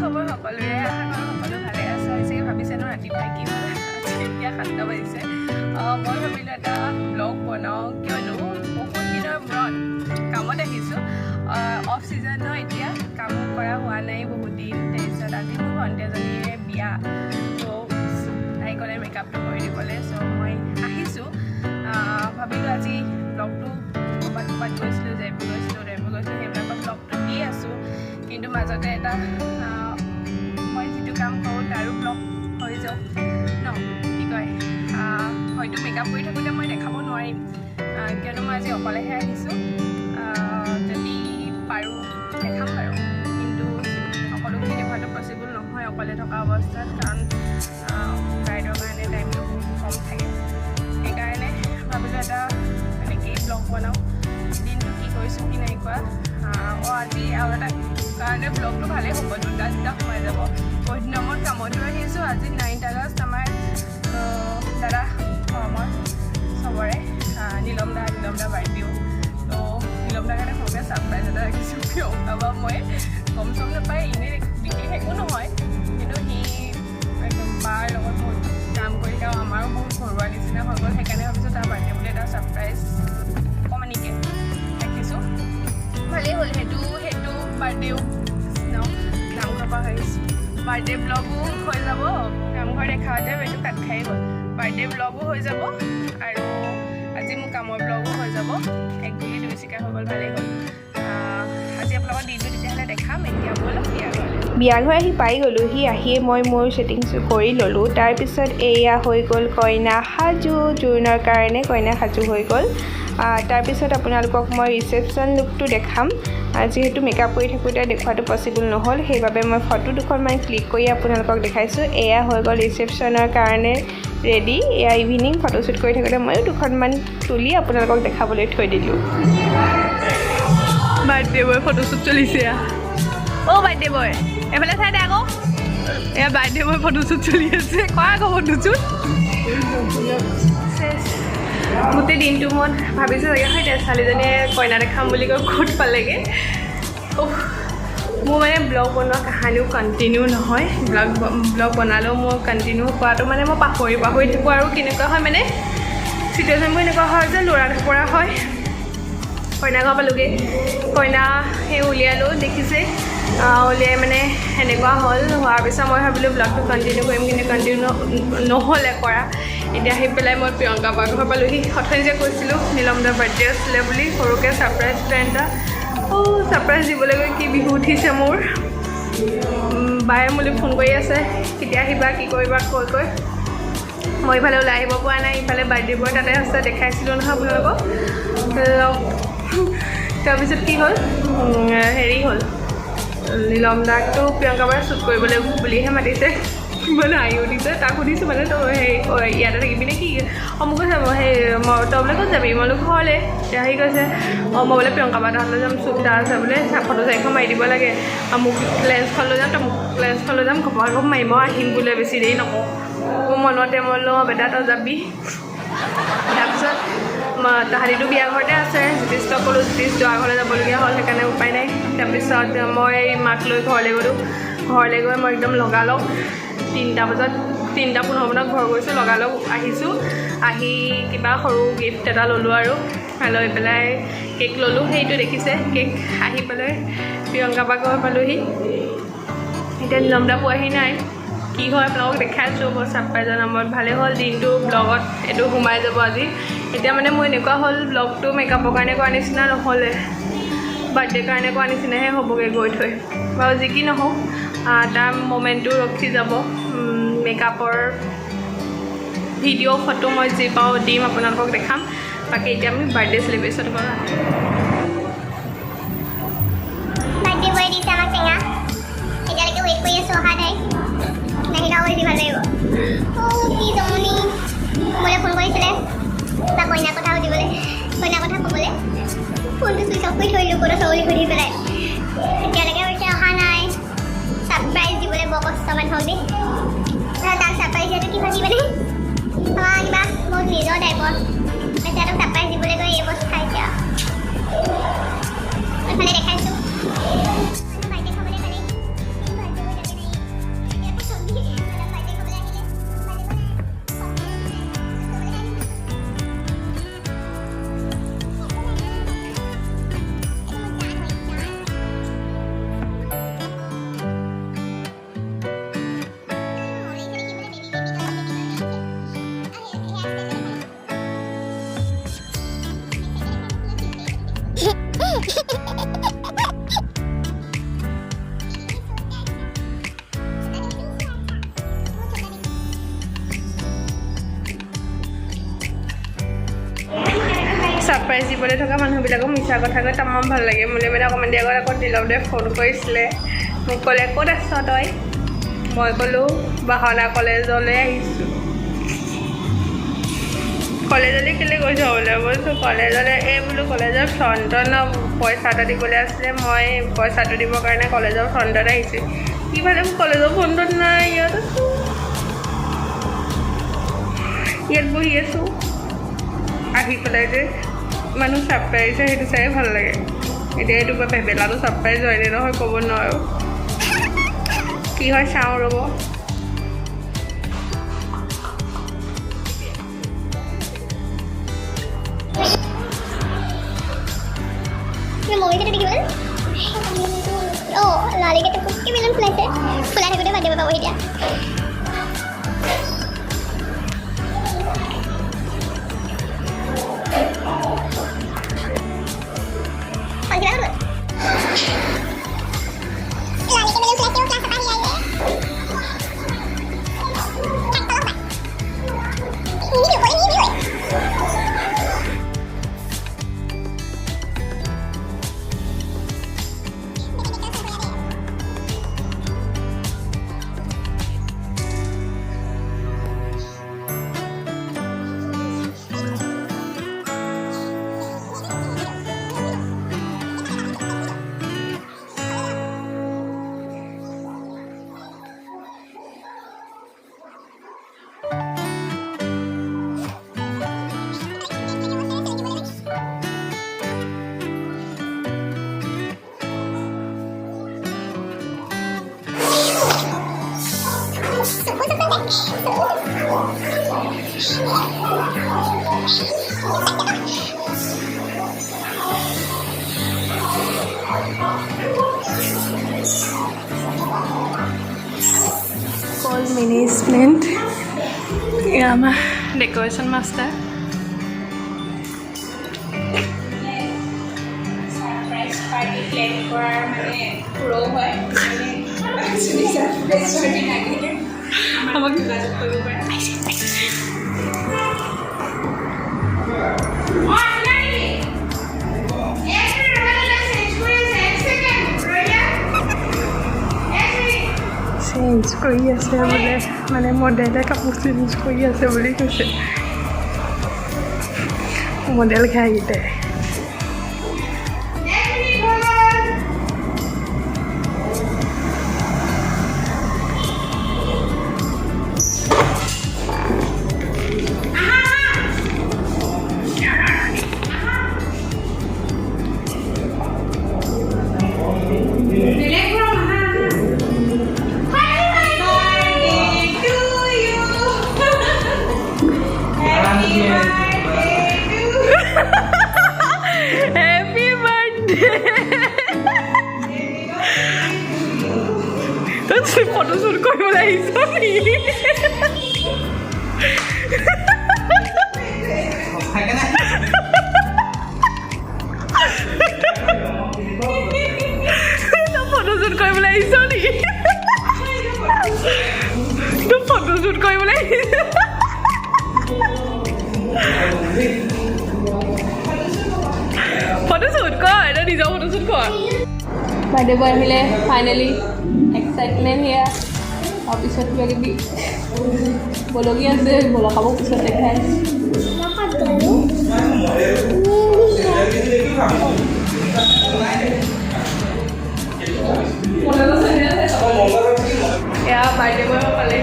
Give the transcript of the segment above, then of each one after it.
খবৰ সকলোৰে আশা কৰোঁ সকলো ভালে আছে চাগে ভাবিছে ন ৰাতিপুৱা কি হ'ল এতিয়া 7টা বাজিছে মই ভাবিলোঁ এটা ব্লগ বনাওঁ কিয়নো বহুত দিনৰ মূৰত কামত আহিছোঁ অফ ছিজন ন এতিয়া কাম কৰা হোৱা নাই বহুত দিন তাৰপিছত আজি মোৰ ভণ্টি এজনীৰে বিয়া ত' তাই ক'লে মেকআপটো কৰি দিবলৈ চ' মই আহিছোঁ ভাবিলোঁ আজি ব্লগটো ক'ৰবাত গৈছিলোঁ জয়পুৰ গৈছিলোঁ সেইবিলাকৰ ব্লগটো দি আছোঁ কিন্তু মাজতে এটা মই যিটো কাম কৰোঁ তাৰো ব্লগ হৈ যাওক ন কি কয় হয়তো মেকআপ কৰি থাকোঁতে মই দেখাব নোৱাৰিম কিয়নো মই আজি অকলেহে আহিছোঁ যদি পাৰোঁ দেখাম বাৰু কিন্তু সকলোখিনি দেখুৱাটো পচিবল নহয় অকলে থকা অৱস্থাত কাৰণ ব্ৰাইডৰ কাৰণে টাইমটো কম থাকে সেইকাৰণে ভাবিলোঁ এটা এনেকেই ব্লগ বনাওঁ দিনটো কি কৰিছোঁ কি নাই কৰা আজি আৰু এটা কাৰণে ব্লগটো ভালেই হ'ব দুটা সোমাই যাব বহুত দিনৰ মূৰত কামতো আহিছোঁ আজি 9 আগষ্ট আমাৰ দাদা মই চবৰে নীলম দা বাৰ্থডেও তো নীলম দাৰ কাৰণে সৰুকৈ ছাৰপ্ৰাইজ এটা ৰাখিছোঁ প্ৰিয়ংকা বা মই গম চম নাপায় এনেই বিশেষ একো নহয় কিন্তু সি একদম বাৰ লগত বহুত কাম কৰি তেওঁ আমাৰো বহুত ঘৰুৱা নিচিনা হৈ গ'ল সেইকাৰণে ভাবিছোঁ তাৰ বাৰ্থডে বুলি এটা ছাৰপ্ৰাইজ অকণমানিকৈ ৰাখিছোঁ ভালেই হ'ল সেইটো বাৰ্থডেও নামঘৰ পৰা আহিছোঁ বাৰ্থডে ব্লগো হৈ যাব নামঘৰ দেখাওঁতে এইটো কাট খাই গ'ল বাৰ্থডে ব্লগো হৈ যাব আৰু আজি মোৰ কামৰ ব্লগো হৈ যাব এক গুলি দুই চিকা হৈ গ'ল ভালেই হ'ল আজি আপোনালোকৰ দিনটো তেতিয়াহ'লে দেখাম এতিয়া ব'লক বিয়া ঘৰ আহি পাই গ'লোঁহি আহিয়ে মই মোৰ ছেটিংছটো কৰি ল'লোঁ তাৰপিছত এয়া হৈ গ'ল কইনা সাজু জোৰোণৰ কাৰণে কইনা সাজু হৈ গ'ল তাৰপিছত আপোনালোকক মই ৰিচেপশ্যন লুকটো দেখাম যিহেতু মেকআপ কৰি থাকোঁতে দেখুৱাটো পচিবল নহ'ল সেইবাবে মই ফটো দুখনমান ক্লিক কৰি আপোনালোকক দেখাইছোঁ এয়া হৈ গ'ল ৰিচেপশ্যনৰ কাৰণে ৰেডি এয়া ইভিনিং ফটোশ্বুট কৰি থাকোঁতে ময়ো দুখনমান তুলি আপোনালোকক দেখাবলৈ থৈ দিলোঁ বাৰ্থডে বয় ফটোশ্বুট চলিছে অ' বাৰ্থডে বয় এইফালে চাই দে আকৌ এয়া বাৰ্থডে বয় ফটোশ্বুট চলি আছে কোৱা আকৌ ফটোশ্বুট গোটেই দিনটো মই ভাবিছোঁ চাগে হয় ছোৱালীজনীয়ে কইনা দেখাম বুলি কৈ ক'ত পালেগৈ মোৰ মানে ব্লগ বনোৱা কাহানিও কণ্টিনিউ নহয় ব্লগ বনালেও মোৰ কণ্টিনিউ কৰাটো মানে মই পাহৰি থাকোঁ আৰু কেনেকুৱা হয় মানে চিটুৱেশ্যনবোৰ এনেকুৱা হয় যে ল'ৰা পৰা হয় কইনা ঘৰ পালোগৈ কইনা সেই উলিয়ালোঁ দেখিছে উলিয়াই মানে সেনেকুৱা হ'ল হোৱাৰ পিছত মই ভাবিলোঁ ব্লগটো কণ্টিনিউ কৰিম কিন্তু কণ্টিনিউ নহ'লে কৰা এতিয়া আহি পেলাই মই প্ৰিয়ংকা বা ঘৰ পালোঁহি অথনি যে কৈছিলোঁ নীলম দাৰ বাৰ্থডে আছিলে বুলি সৰুকৈ ছাৰপ্ৰাইজ প্লেন এটা ছাৰপ্ৰাইজ দিবলৈ গৈ কি বিহু উঠিছে মোৰ বায়ে মোলৈ ফোন কৰি আছে কেতিয়া আহিবা কি কৰিবা কৈ মই ইফালে ওলাই আহিব পৰা নাই ইফালে বাৰ্থডে বয় তাতে আছে দেখাইছিলোঁ নহয় আপোনালোকক তাৰপিছত কি হ'ল হেৰি হ'ল নীলম দাকটো প্ৰিয়ংকা বাৰে শ্বুট কৰিবলৈ বুলিহে মাতিছে মানে আহি উঠিছে তাক সুধিছোঁ মানে তই সেই ইয়াতে থাকিবি নে কি মোক কৈছে সেই মই তই বোলে ক'ত যাবি মই বোলো ঘৰলৈ এতিয়া আহি কৈছে মই বোলে প্ৰিয়ংকা বা তাহাঁতলৈ যাম শ্বুট এটা আছে বোলে ফটো চাৰিখন মাৰি দিব লাগে মোক লেন্সখন লৈ যাম তই মোক লেন্সখন লৈ যাম ঘপক মাৰি মই আহিম বোলে বেছি দেৰি নকওঁ মোৰ মনতে মই বোলো বেটা তই যাবি তাৰপিছত তাহাঁতিতো বিয়া ঘৰতে আছে জ্যোতিষ ক'লোঁ জ্যোতিষ যোৱা ঘৰলৈ যাবলগীয়া হ'ল সেইকাৰণে উপায় নাই তাৰপিছত মই মাক লৈ ঘৰলৈ গ'লোঁ ঘৰলৈ গৈ মই একদম লগালগ 3:15 ঘৰ গৈছোঁ লগালগ আহিছোঁ আহি কিবা সৰু গিফ্ট এটা ল'লোঁ আৰু লৈ পেলাই কেক ল'লোঁ সেইটো দেখিছে কেক আহি পেলাই প্ৰিয়ংকা বা ঘৰ পালোঁহি এতিয়া নীলম দা পোৱাহি নাই কি হয় আপোনালোকক দেখাইছোঁ মই ছাৰপ্ৰাইজৰ নামত ভালেই হ'ল দিনটো ব্লগত এইটো সোমাই যাব আজি এতিয়া মানে মোৰ এনেকুৱা হ'ল ব্লগটো মেকআপৰ কাৰণে কৰা নিচিনা নহ'লে বাৰ্থডে কাৰণে কৰা নিচিনাহে হ'বগৈ গৈ থৈ বাৰু যি কি নহওক তাৰ মমেণ্টটো ৰখি যাব মেকআপৰ ভিডিঅ' ফটো মই যি পাওঁ দিম আপোনালোকক দেখাম বাকী এতিয়া আমি বাৰ্থডে চেলিব্ৰেশ্যন কৰা বাৰ্থডে বয় দিছে আমাক টেঙা এতিয়ালৈকে ৱেইট কৰি আছোঁ অহা নাই নাহিলেও বেছি ভাল লাগিব কি জমনি মোলৈ ফোন কৰিছিলে তাৰ কইনাৰ কথা সুধিবলৈ কইনাৰ কথা ক'বলৈ ফোনটো চুইচ অফ কৰি থৈ দিলোঁ ক'ত আছ বুলি সুধি পেলাই এতিয়ালৈকে কৈছে অহা নাই ছাৰপ্ৰাইজ দিবলৈ বৰ কষ্ট মানুহক দেই তাক ছাৰপ্ৰাইজ দিয়াটো কি ভাবি মানে কিবা বহুত নিজৰ টাইপৰ তাক ছাৰপ্ৰাইজ দিবলৈ গৈ এই অৱস্থা এতিয়া এইফালে দেখাইছোঁ বাৰ্থডে খাবলৈ পালে ছাৰপ্ৰাইজ দিবলৈ থকা মানুহবিলাকক মিছা কথা কৈ তামাম ভাল লাগে মোলৈ মানে অকণমান দেৰি আগত আকৌ দিলকদেৱে ফোন কৰিছিলে মোক ক'লে ক'ত আছ তই মই ক'লোঁ বাহনা কলেজলৈ আহিছোঁ কলেজলৈ কেলৈ গৈছ বোলে কৈছোঁ কলেজলৈ এই বোলো কলেজৰ ফ্ৰণ্টত ন পইচা এটা দিবলৈ আছিলে মই পইচাটো দিবৰ কাৰণে কলেজৰ ফ্ৰণ্টত আহিছোঁ কি ভালে মোক কলেজৰ ফ্ৰণ্টত নাই ইয়াত আছোঁ ইয়াত বহি আছোঁ আহি পেলাই যে মানুহ ছাৰপ্ৰাইজ সেইটো চাই ভাল লাগে এতিয়া এইটো ভেবেলাটো ছাৰপ্ৰাইজ হয়নে নহয় ক'ব নোৱাৰোঁ কি হয় চাওঁ ৰ'ব Mungkin kita gimana? Oh, lari kita putih belum selesai. Pulang aku udah pada bawa dia. Panggil aku. Lari kita belum selesai kelas apa hari ini? Ini juga. Call management. Yeah, I'm a decoration master. Surprise party plan for pro hoy. Actually, surprise party nagile. Amak যোগাযোগ কৰিব পাৰে। Change কৰি আছে বোলে মানে মডেলে কাপোৰ change কৰি আছে বুলি কৈছে model ঘাইতে Happy birthday! That's the photo shoot going on. Birthday boy ahile finally excitement here officer kiba bologi ase bolokabo pisot dekhai ya birthday boy pale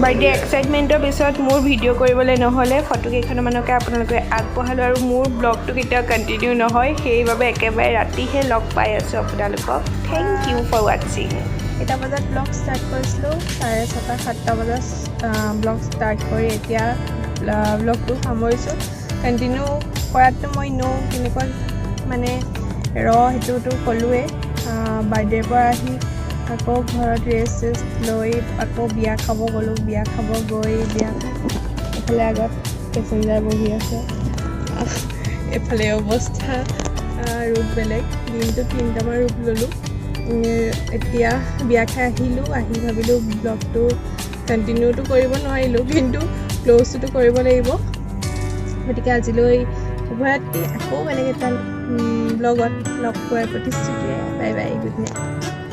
birthday এক্সাইটমেণ্টৰ পিছত মোৰ ভিডিঅ' কৰিবলৈ নহ'লে ফটোকেইখনমানকে আপোনালোকে আগবঢ়ালোঁ আৰু মোৰ ব্লগটো কেতিয়াও কণ্টিনিউ নহয় সেইবাবে একেবাৰে ৰাতিহে লগ পাই আছোঁ আপোনালোকক থেংক ইউ ফৰ ৱাচিং 7 বজাত ব্লগ ষ্টাৰ্ট কৰিছিলোঁ 6:30-7টা বজাত ব্লগ ষ্টাৰ্ট কৰি এতিয়া ব্লগটো সামৰিছোঁ কণ্টিনিউ কৰাটো মই কেনেকুৱা মানে সেইটোতো ক'লোৱে বাৰ্থডেৰ পৰা আহি আকৌ ঘৰত ৰেষ্ট লৈ আকৌ বিয়া খাব গ'লোঁ বিয়া খাব গৈ এফালে আগত পেচেঞ্জাৰ বহি আছে এফালে অৱস্থা ৰুট বেলেগ দিনটো 3টামান ৰুট ল'লোঁ এতিয়া বিয়া খাই আহিলোঁ আহি ভাবিলোঁ ব্লগটো কণ্টিনিউটো কৰিব নোৱাৰিলোঁ, কিন্তু ক্ল'জটো কৰিব লাগিব। গতিকে আজিলৈ শুভৰাত্ৰি। আকৌ বেলেগ এটা ব্লগত লগ পোৱাৰ প্ৰতিশ্ৰুতিৰে বাই বাই, গুড নাইট।